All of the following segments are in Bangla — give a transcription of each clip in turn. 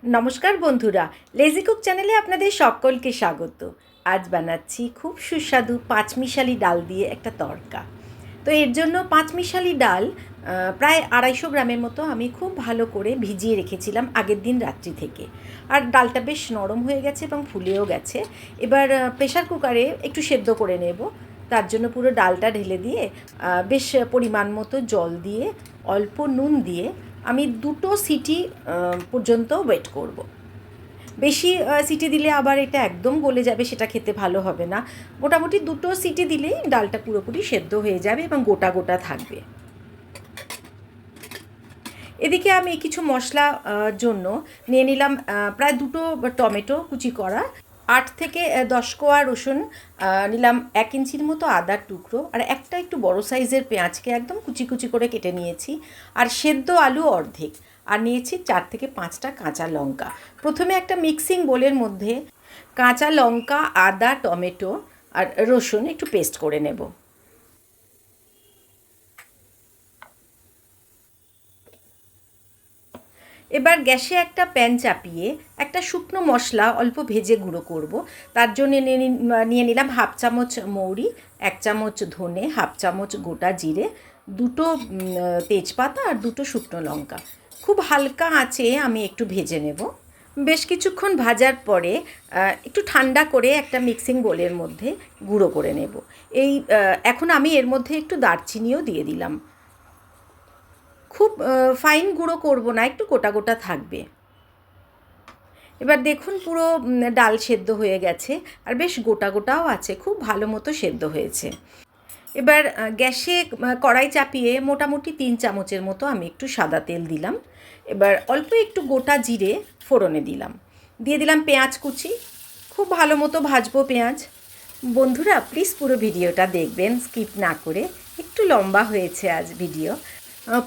নমস্কার বন্ধুরা, লেজি কুক চ্যানেলে আপনাদের সকলকে স্বাগত। আজ বানাচ্ছি খুব সুস্বাদু পাঁচমিশালি ডাল দিয়ে একটা তড়কা। তো এর জন্য পাঁচমিশালি ডাল প্রায় 250 গ্রামের মতো আমি খুব ভালো করে ভিজিয়ে রেখেছিলাম আগের দিন রাত্রি থেকে। আর ডালটা বেশ নরম হয়ে গেছে এবং ফুলেও গেছে। এবার প্রেশার কুকারে একটু সেদ্ধ করে নেব। তার জন্য পুরো ডালটা ঢেলে দিয়ে বেশ পরিমাণ মতো জল দিয়ে অল্প নুন দিয়ে আমি 2টো সিটি পর্যন্ত ওয়েট করব। বেশি সিটি দিলে আবার এটা একদম গলে যাবে, সেটা খেতে ভালো হবে না। মোটামুটি 2টো সিটি দিলেই ডালটা পুরোপুরি সেদ্ধ হয়ে যাবে এবং গোটা গোটা থাকবে। এদিকে আমি কিছু মশলা জন্য নিয়ে নিলাম প্রায় 2টো টমেটো কুচি করা, 8 থেকে 10 কোয়া রসুন নিলাম, 1 ইঞ্চির মতো আদার টুকরো, আর একটা একটু বড় সাইজের পেঁয়াজকে একদম কুচি কুচি করে কেটে নিয়েছি, আর সেদ্ধ আলু অর্ধেক, আর নিয়েছি 4 থেকে 5টা কাঁচা লঙ্কা। প্রথমে একটা মিক্সিং বোলের মধ্যে কাঁচা লঙ্কা, আদা, টমেটো আর রসুন একটু পেস্ট করে নেব। এবার গ্যাসে একটা প্যান চাপিয়ে একটা শুকনো মশলা অল্প ভেজে গুঁড়ো করব। তার জন্য নিয়ে নিলাম 1/2 চামচ মৌরি, 1 চামচ ধনে, 1/2 চামচ গোটা জিরে, 2টো তেজপাতা আর 2টো শুকনো লঙ্কা। খুব হালকা আঁচে আমি একটু ভেজে নেব। বেশ কিছুক্ষণ ভাজার পরে একটু ঠান্ডা করে একটা মিক্সিং বোলের মধ্যে গুঁড়ো করে নেব। এখন আমি এর মধ্যে একটু দারচিনিও দিয়ে দিলাম। খুব ফাইন গুঁড়ো করব না, একটু গোটা গোটা থাকবে। এবার দেখুন পুরো ডাল সেদ্ধ হয়ে গেছে, আর বেশ গোটা গোটাও আছে, খুব ভালো মতো সেদ্ধ হয়েছে। এবার গ্যাসে কড়াই চাপিয়ে মোটামুটি 3 চামচের মতো আমি একটু সাদা তেল দিলাম। এবার অল্প একটু গোটা জিরে ফোড়নে দিলাম, দিয়ে দিলাম পেঁয়াজ কুচি। খুব ভালো মতো ভাজবো পেঁয়াজ। বন্ধুরা প্লিজ পুরো ভিডিওটা দেখবেন স্কিপ না করে, একটু লম্বা হয়েছে আজ ভিডিও।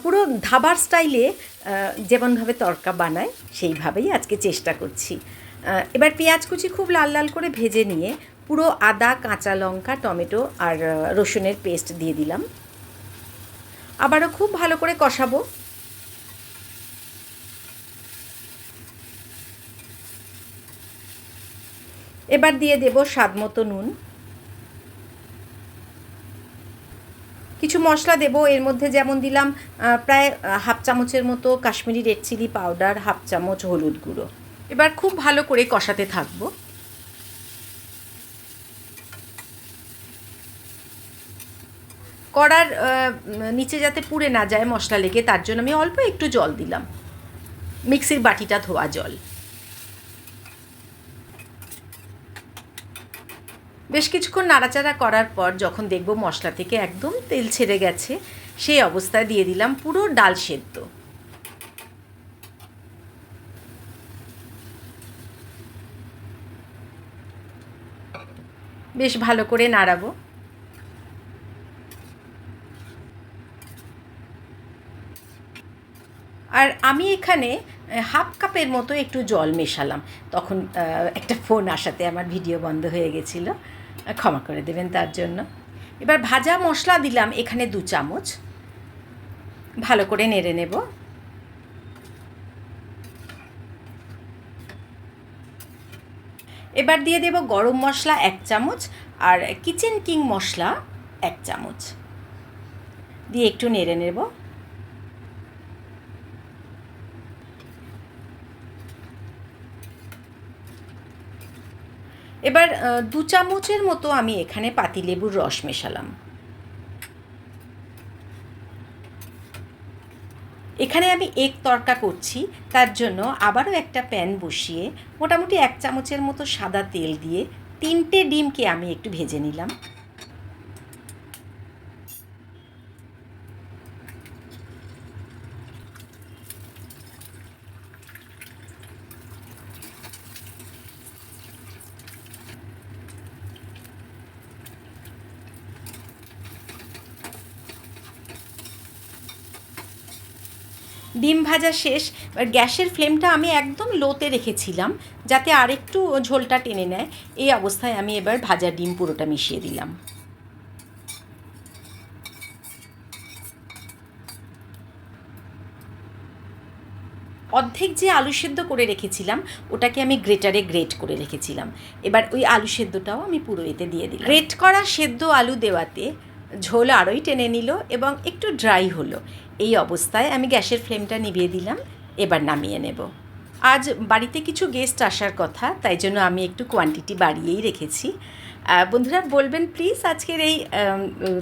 পুরো ধাবার স্টাইলে যেমনভাবে তড়কা বানায় সেইভাবেই আজকে চেষ্টা করছি। এবার পেঁয়াজ কুচি খুব লাল লাল করে ভেজে নিয়ে পুরো আদা, কাঁচা লঙ্কা, টমেটো আর রসুনের পেস্ট দিয়ে দিলাম। আবারও খুব ভালো করে কষাবো। এবার দিয়ে দেব স্বাদ মতো নুন। কিছু মশলা দেব এর মধ্যে, যেমন দিলাম প্রায় 1/2 চামচের মতো কাশ্মীরি রেড চিলি পাউডার, 1/2 চামচ হলুদ গুঁড়ো। এবার খুব ভালো করে কষাতে থাকবো। কড়ার নিচে যাতে পুড়ে না যায় মশলা লেগে, তার জন্য আমি অল্প একটু জল দিলাম, মিক্সির বাটিটা ধোয়া জল। বেশ কিছুক্ষণ নাড়াচাড়া করার পর যখন দেখব মশলা থেকে একদম তেল ছেড়ে গেছে, সেই অবস্থায় দিয়ে দিলাম পুরো ডাল সেদ্ধ। বেশ ভালো করে নাড়াবো। আর আমি এখানে 1/2 কাপের মতো একটু জল মেশালাম। তখন একটা ফোন আসাতে আমার ভিডিও বন্ধ হয়ে গেছিলো, ক্ষমা করে দেবেন তার জন্য। এবার ভাজা মশলা দিলাম এখানে 2 চামচ, ভালো করে নেড়ে নেব। এবার দিয়ে দেব গরম মশলা 1 চামচ আর কিচেন কিং মশলা 1 চামচ দিয়ে একটু নেড়ে নেব। এবার 2 চামচের মতো আমি এখানে পাতিলেবুর রস মেশালাম। এখানে আমি এগ তড়কা করছি, তার জন্য আবারও একটা প্যান বসিয়ে মোটামুটি 1 চামচের মতো সাদা তেল দিয়ে 3টে ডিমকে আমি একটু ভেজে নিলাম। ডিম ভাজা শেষ। এবার গ্যাসের ফ্লেমটা আমি একদম লোতে রেখেছিলাম যাতে আরেকটু ঝোলটা টেনে নেয়। এই অবস্থায় আমি এবার ভাজা ডিম পুরোটা মিশিয়ে দিলাম। অর্ধেক যে আলু সেদ্ধ করে রেখেছিলাম ওটাকে আমি গ্রেটারে গ্রেট করে রেখেছিলাম। এবার ওই আলু সেদ্ধটাও আমি পুরো এতে দিয়ে দিলাম। গ্রেট করা সেদ্ধ আলু দেওয়াতে ঝোল আরোই টেনে নিল এবং একটু ড্রাই হলো। এই অবস্থায় আমি গ্যাসের ফ্লেমটা নিভিয়ে দিলাম। এবার নামিয়ে নেব। আজ বাড়িতে কিছু গেস্ট আসার কথা, তাই জন্য আমি একটু কোয়ান্টিটি বাড়িয়েই রেখেছি। বন্ধুরা বলবেন প্লিজ আজকের এই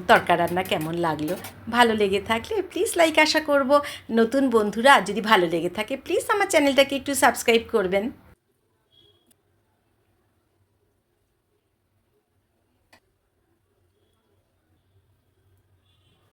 তরকা রান্না কেমন লাগলো। ভালো লেগে থাকলে প্লিজ লাইক আশা করব। নতুন বন্ধুরা যদি ভালো লেগে থাকে প্লিজ আমার চ্যানেলটাকে একটু সাবস্ক্রাইব করবেন।